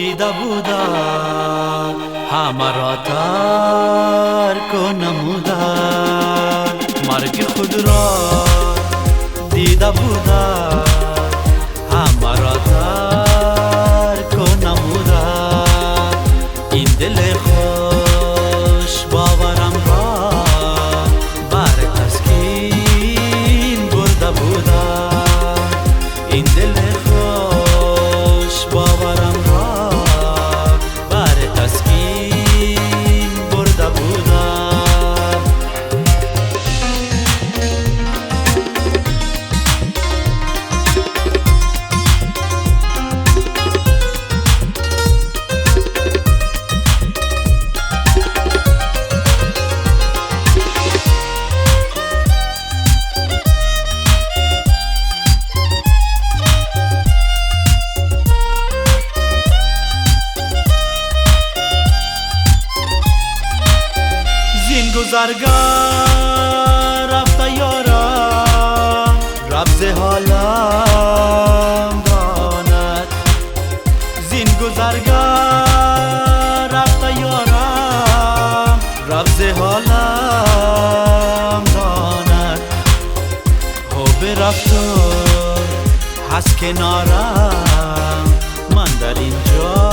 دیده بودن، همه را ترک و نمودن. مرگ خود را دیده بودن، همه را ترک و نمودن. این دل خوش باورم را بر تسکین برده بودن. این دل خوش باورم را بر تسکین برده بودن. گذرگاه رفته یارم، رمز حالم داند. زین گذرگاه رفته یارم، رمز حالم داند. حب رفتار هست کنارم، من در اینجا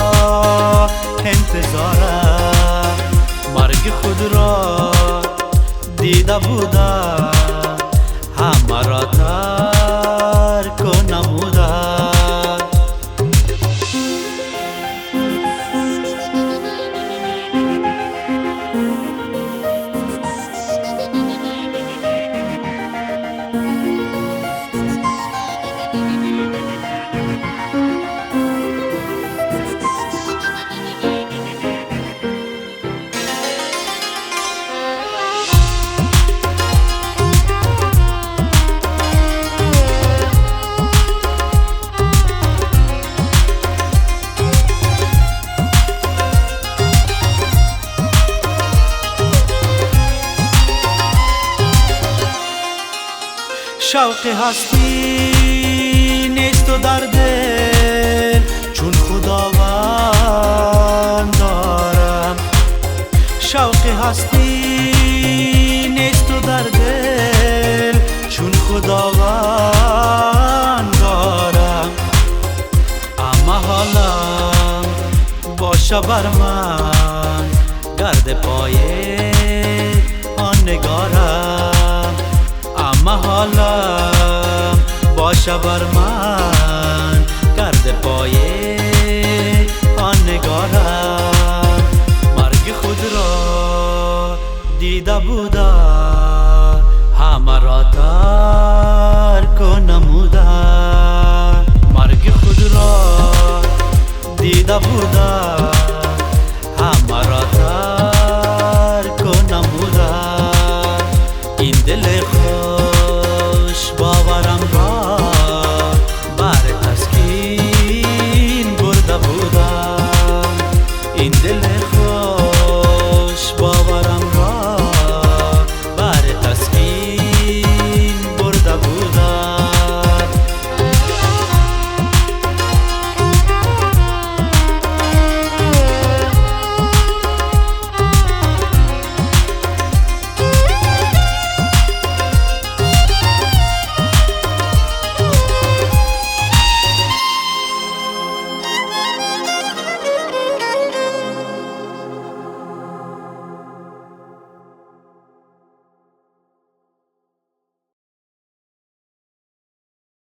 انتظارم. مرگ خود را دیده بودم، همه را ترک و نمودن. شوق هستی نیست و در دل، چون خداوند دارم. شوق هستی نیست و در دل، چون خداوند دارم. اما حالم باشه بر من، گرد پایه آن نگارم. اما حالم باشه بر من، گرد پایه آن نگارم. مرگ خود را دیده بودن، همه را ترک و نمودن. مرگ خود را دیده بودن،